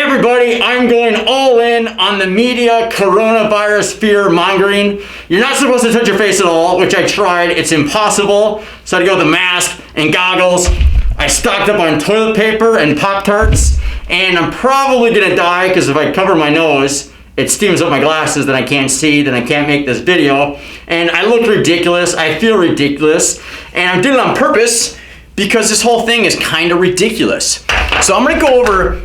everybody, I'm going all in on the media coronavirus fear mongering. You're not supposed to touch your face at all, which I tried. It's impossible. So I had to go with a mask and goggles. I stocked up on toilet paper and Pop-Tarts, and I'm probably gonna die because if I cover my nose, it steams up my glasses, then I can't see, then I can't make this video. And I look ridiculous, I feel ridiculous, and I'm doing it on purpose because this whole thing is kind of ridiculous. So I'm gonna go over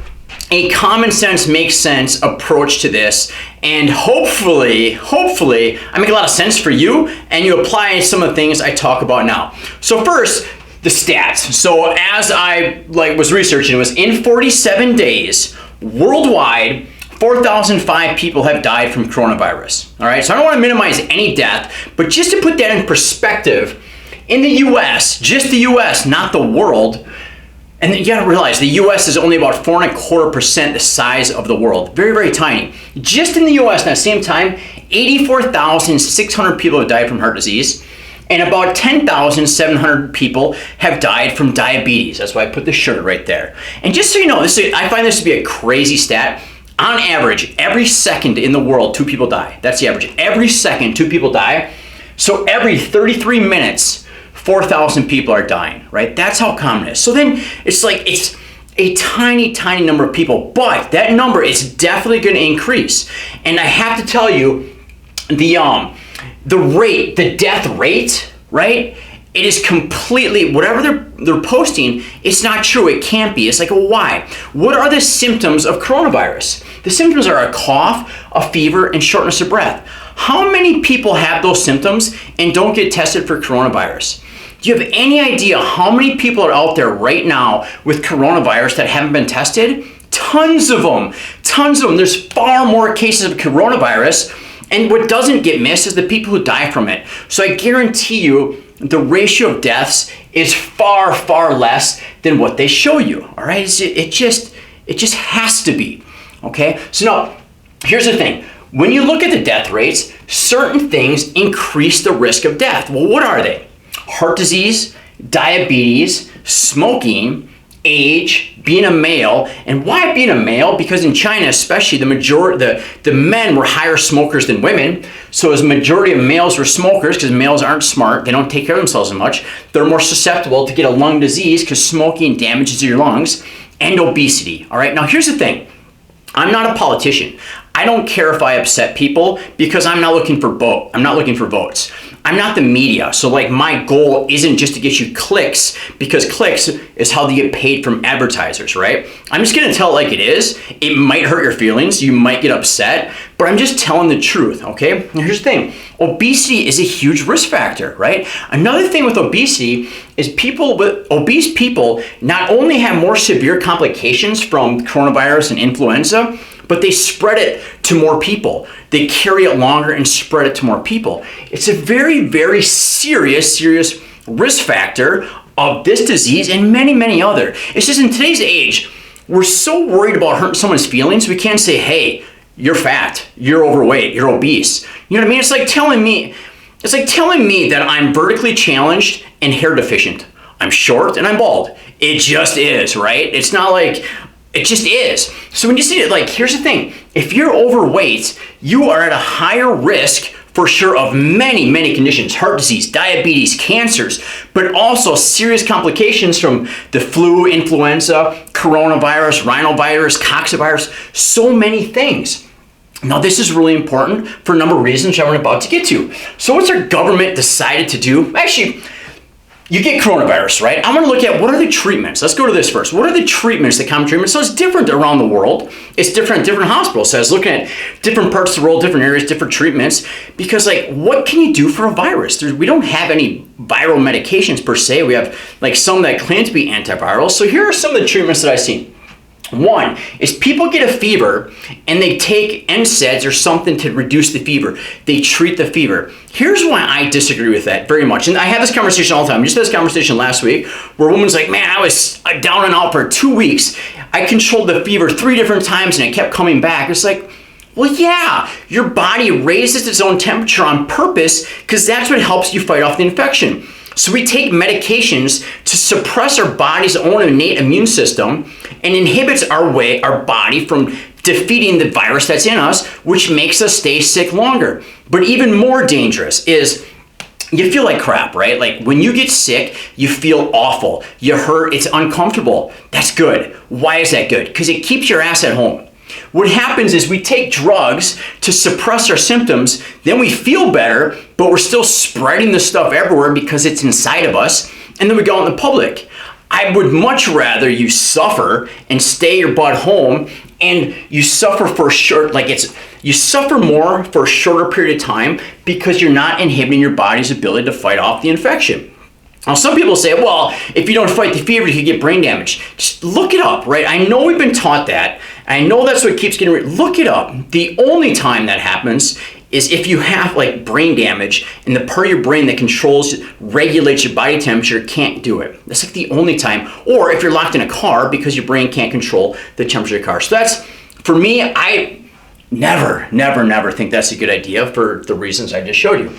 a common sense makes sense approach to this, and hopefully I make a lot of sense for you and you apply some of the things I talk about now. So first, the stats. So as I was researching, it was in 47 days worldwide, 4,005 people have died from coronavirus. All right, so I don't want to minimize any death, but just to put that in perspective, in the US, just the US, not the world. And you gotta realize the US is only about 4.25% the size of the world. Very, very tiny. Just in the US, at the same time, 84,600 people have died from heart disease, and about 10,700 people have died from diabetes. That's why I put the sugar right there. And just so you know, I find this to be a crazy stat. On average, every second in the world, 2 people die. That's the average. Every second, 2 people die. So every 33 minutes, 4,000 people are dying, right? That's how common it is. So then it's a tiny, tiny number of people, but that number is definitely going to increase. And I have to tell you, the death rate, right? It is completely, whatever they're posting, it's not true. It can't be. It's like, well, why? What are the symptoms of coronavirus? The symptoms are a cough, a fever, and shortness of breath. How many people have those symptoms and don't get tested for coronavirus? Do you have any idea how many people are out there right now with coronavirus that haven't been tested? Tons of them. Tons of them. There's far more cases of coronavirus, and what doesn't get missed is the people who die from it. So I guarantee you the ratio of deaths is far, far less than what they show you. All right? It just has to be. Okay? So now, here's the thing. When you look at the death rates, certain things increase the risk of death. Well, what are they? Heart disease, diabetes, smoking, age, being a male. And why being a male? Because in China especially, the men were higher smokers than women. So as majority of males were smokers, because males aren't smart, they don't take care of themselves as much, they're more susceptible to get a lung disease because smoking damages your lungs, and obesity. All right, now here's the thing. I'm not a politician. I don't care if I upset people because I'm not looking for votes. I'm not the media, so my goal isn't just to get you clicks, because clicks is how they get paid from advertisers, right? I'm just gonna tell it like it is. It might hurt your feelings, you might get upset, but I'm just telling the truth, okay? Now here's the thing, obesity is a huge risk factor, right? Another thing with obesity is obese people not only have more severe complications from coronavirus and influenza, but they spread it to more people. They carry it longer and spread it to more people. It's a very, very serious risk factor of this disease and many, many other. It's just in today's age, we're so worried about hurting someone's feelings, we can't say, hey, you're fat, you're overweight, you're obese. You know what I mean? It's like telling me that I'm vertically challenged and hair deficient. I'm short and I'm bald. It just is, right? It's not like, it just is. So when you see it, here's the thing. If you're overweight, you are at a higher risk for sure of many, many conditions. Heart disease, diabetes, cancers, but also serious complications from the flu, influenza, coronavirus, rhinovirus, coccidiovirus, so many things. Now this is really important for a number of reasons I'm about to get to. So what's our government decided to do? Actually, you get coronavirus, right? I'm gonna look at what are the treatments. Let's go to this first. What are the treatments, the common treatments? So it's different around the world. It's different at different hospitals. So I was looking at different parts of the world, different areas, different treatments, because what can you do for a virus? We don't have any viral medications per se. We have some that claim to be antiviral. So here are some of the treatments that I've seen. One is people get a fever and they take NSAIDs or something to reduce the fever. They treat the fever. Here's why I disagree with that very much. And I have this conversation all the time. I just had this conversation last week where a woman's like, man, I was down and out for 2 weeks. I controlled the fever 3 different times and it kept coming back. It's like, well, yeah, your body raises its own temperature on purpose because that's what helps you fight off the infection. So we take medications to suppress our body's own innate immune system and inhibits our body from defeating the virus that's in us, which makes us stay sick longer. But even more dangerous is you feel like crap, right? Like when you get sick, you feel awful, you hurt, it's uncomfortable. That's good. Why is that good? Because it keeps your ass at home. What happens is we take drugs to suppress our symptoms, then we feel better, but we're still spreading the stuff everywhere because it's inside of us, and then we go out in the public. I would much rather you suffer and stay your butt home, and you suffer for you suffer more for a shorter period of time because you're not inhibiting your body's ability to fight off the infection. Now, some people say, well, if you don't fight the fever, you could get brain damage. Just look it up, right? I know we've been taught that. I know that's what keeps getting look it up. The only time that happens is if you have like brain damage and the part of your brain that regulates your body temperature can't do it. That's like the only time. Or if you're locked in a car because your brain can't control the temperature of the car. So that's, for me, I never think that's a good idea for the reasons I just showed you.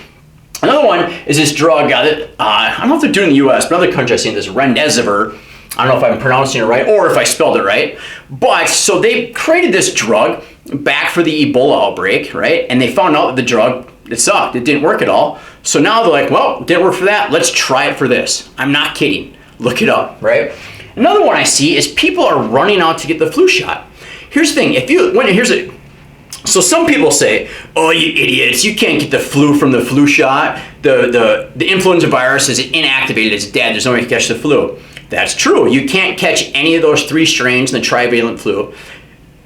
Another one is this drug that, I don't know if they're doing it in the US, but other countries I've seen this remdesivir. I don't know if I'm pronouncing it right or if I spelled it right. But so they created this drug back for the Ebola outbreak, right? And they found out that the drug, it sucked. It didn't work at all. So now they're like, well, it didn't work for that. Let's try it for this. I'm not kidding. Look it up, right? Another one I see is people are running out to get the flu shot. Here's the thing. So some people say, oh, you idiots, you can't get the flu from the flu shot. The influenza virus is inactivated, it's dead, there's no way to catch the flu. That's true, you can't catch any of those 3 strains in the trivalent flu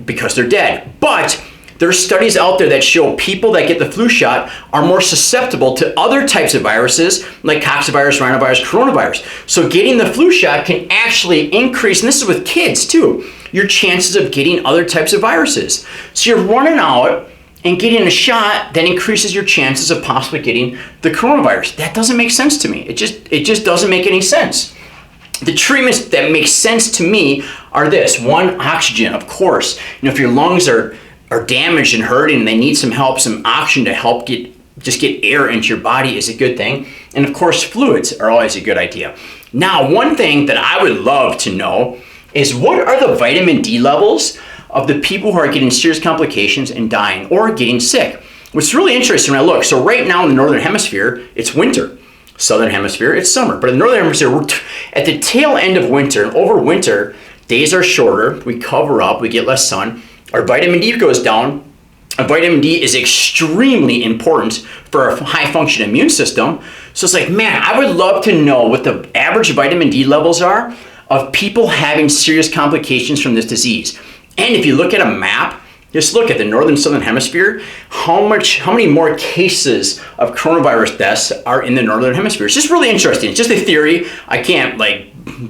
because they're dead. But there are studies out there that show people that get the flu shot are more susceptible to other types of viruses like coccivirus, rhinovirus, coronavirus. So getting the flu shot can actually increase, and this is with kids too, your chances of getting other types of viruses. So you're running out and getting a shot that increases your chances of possibly getting the coronavirus. That doesn't make sense to me. It just doesn't make any sense. The treatments that make sense to me are this. One, oxygen, of course. If your lungs are damaged and hurting and they need some help, some oxygen to help get air into your body is a good thing. And of course, fluids are always a good idea. Now, one thing that I would love to know is what are the vitamin D levels of the people who are getting serious complications and dying or getting sick? What's really interesting when I look, so right now in the Northern Hemisphere, it's winter. Southern Hemisphere, it's summer. But in the Northern Hemisphere, we're at the tail end of winter. And over winter, days are shorter, we cover up, we get less sun, our vitamin D goes down. Vitamin D is extremely important for a high-function immune system. So it's like, man, I would love to know what the average vitamin D levels are of people having serious complications from this disease. And if you look at a map, just look at the Northern Southern Hemisphere, how many more cases of coronavirus deaths are in the Northern Hemisphere. It's just really interesting. It's just a theory. I can't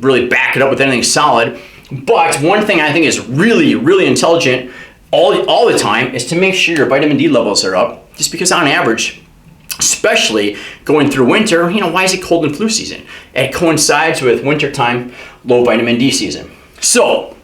really back it up with anything solid. But one thing I think is really, really intelligent all the time is to make sure your vitamin D levels are up, just because on average, especially going through winter, why is it cold in flu season? It coincides with wintertime low vitamin D season. So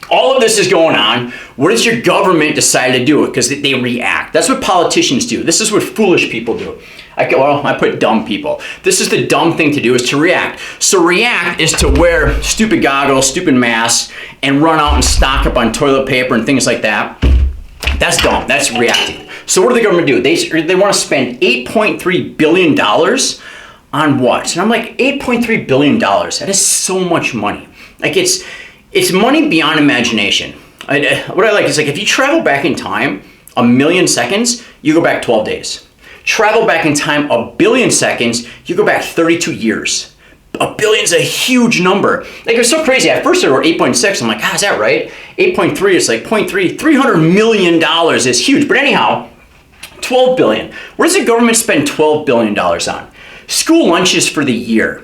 all of this is going on. What does your government decide to do? Because they react. That's what politicians do. This is what foolish people do. I put dumb people. This is the dumb thing to do, is to react. So react is to wear stupid goggles, stupid masks, and run out and stock up on toilet paper and things like that. That's dumb. That's reacting. So what do the government do? They want to spend $8.3 billion on what? And I'm like, $8.3 billion. That is so much money. It's money beyond imagination. What I like is if you travel back in time 1,000,000 seconds, you go back 12 days. Travel back in time 1 billion seconds, you go back 32 years. 1 billion is a huge number. It's so crazy. At first I wrote 8.6. I'm like, is that right? 8.3 is like 0.3. $300 million is huge. But anyhow, 12 billion. Where does the government spend $12 billion on? School lunches for the year.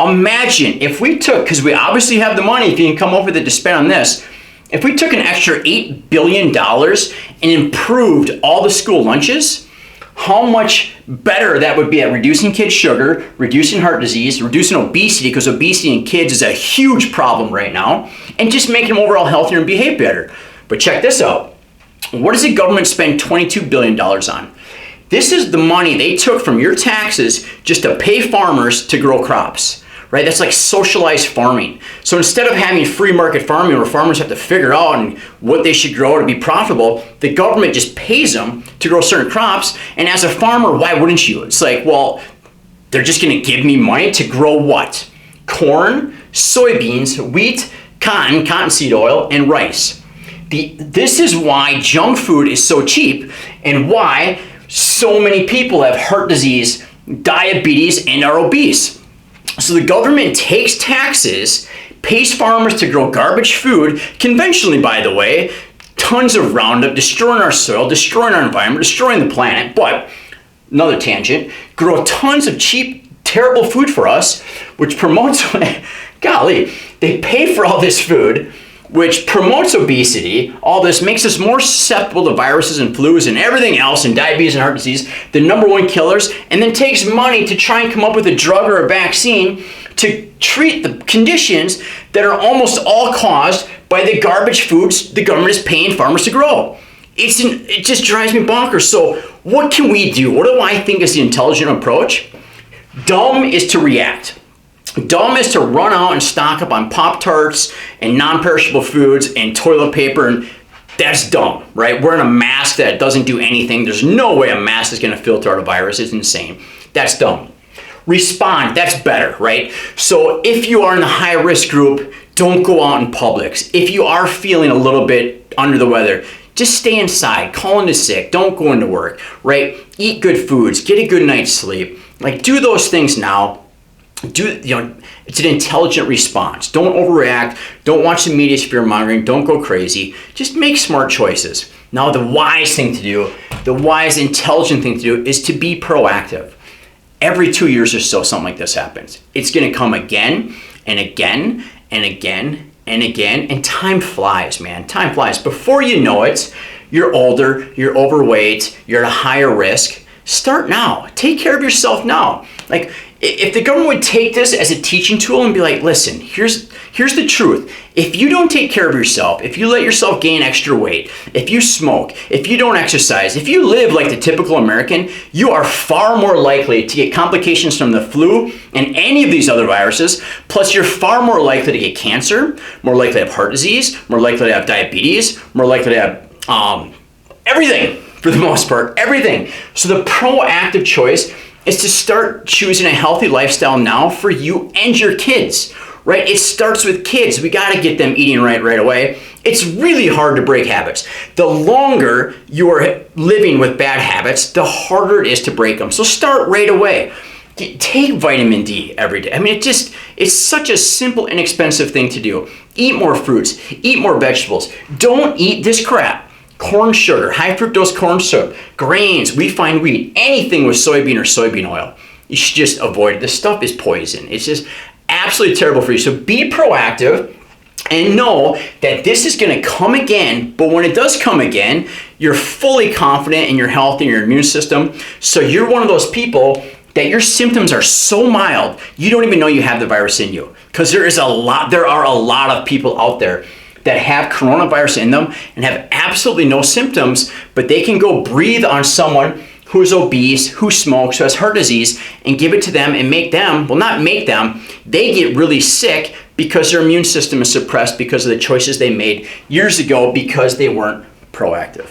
Imagine if we took, because we obviously have the money if you can come up with it to spend on this, if we took an extra $8 billion and improved all the school lunches, how much better that would be at reducing kids' sugar, reducing heart disease, reducing obesity, because obesity in kids is a huge problem right now, and just making them overall healthier and behave better. But check this out. What does the government spend $22 billion on? This is the money they took from your taxes just to pay farmers to grow crops, right? That's like socialized farming. So instead of having free market farming where farmers have to figure out what they should grow to be profitable, the government just pays them to grow certain crops. And as a farmer, why wouldn't you? It's like, well, they're just going to give me money to grow what? Corn, soybeans, wheat, cottonseed oil, and rice. This is why junk food is so cheap and why so many people have heart disease, diabetes, and are obese. So the government takes taxes, pays farmers to grow garbage food, conventionally, by the way, tons of Roundup, destroying our soil, destroying our environment, destroying the planet. But another tangent, grow tons of cheap, terrible food for us, which promotes, golly, they pay for all this food, which promotes obesity. All this makes us more susceptible to viruses and flus and everything else, and diabetes and heart disease, the #1 killers, and then takes money to try and come up with a drug or a vaccine to treat the conditions that are almost all caused by the garbage foods the government is paying farmers to grow. It just drives me bonkers. So what can we do? What do I think is the intelligent approach? Dumb is to react. Dumb is to run out and stock up on Pop-Tarts and non-perishable foods and toilet paper, and that's dumb, right? Wearing a mask that doesn't do anything. There's no way a mask is going to filter out a virus. It's insane. That's dumb. Respond, that's better, right? So if you are in the high-risk group, don't go out in Publix. If you are feeling a little bit under the weather, just stay inside, call in sick, don't go into work, right? Eat good foods, get a good night's sleep. Like, do those things now. It's an intelligent response. Don't overreact. Don't watch the media fear mongering. Don't go crazy. Just make smart choices. Now, the wise thing to do, the wise, intelligent thing to do is to be proactive. Every 2 years or so, something like this happens. It's going to come again and again and again and again. And time flies, man. Time flies. Before you know it, you're older, you're overweight, you're at a higher risk. Start now. Take care of yourself now. Like, if the government would take this as a teaching tool and be like, listen, here's the truth. If you don't take care of yourself, if you let yourself gain extra weight, if you smoke, if you don't exercise, if you live like the typical American, you are far more likely to get complications from the flu and any of these other viruses. Plus, you're far more likely to get cancer, more likely to have heart disease, more likely to have diabetes, more likely to have everything, for the most part, everything. So the proactive choice is to start choosing a healthy lifestyle now for you and your kids, right? It starts with kids. We got to get them eating right away. It's really hard to break habits. The longer you're living with bad habits, the harder it is to break them. So start right away. Take vitamin D every day. I mean, it's such a simple, inexpensive thing to do. Eat more fruits, eat more vegetables. Don't eat this crap. Corn sugar, high fructose corn syrup, grains, refined wheat, anything with soybean or soybean oil. You should just avoid it. This stuff is poison. It's just absolutely terrible for you. So be proactive and know that this is going to come again. But when it does come again, you're fully confident in your health and your immune system. So you're one of those people that your symptoms are so mild, you don't even know you have the virus in you. Because there are a lot of people out there that have coronavirus in them and have absolutely no symptoms, but they can go breathe on someone who is obese, who smokes, who has heart disease, and give it to them and make them, well, not make them, they get really sick because their immune system is suppressed because of the choices they made years ago because they weren't proactive.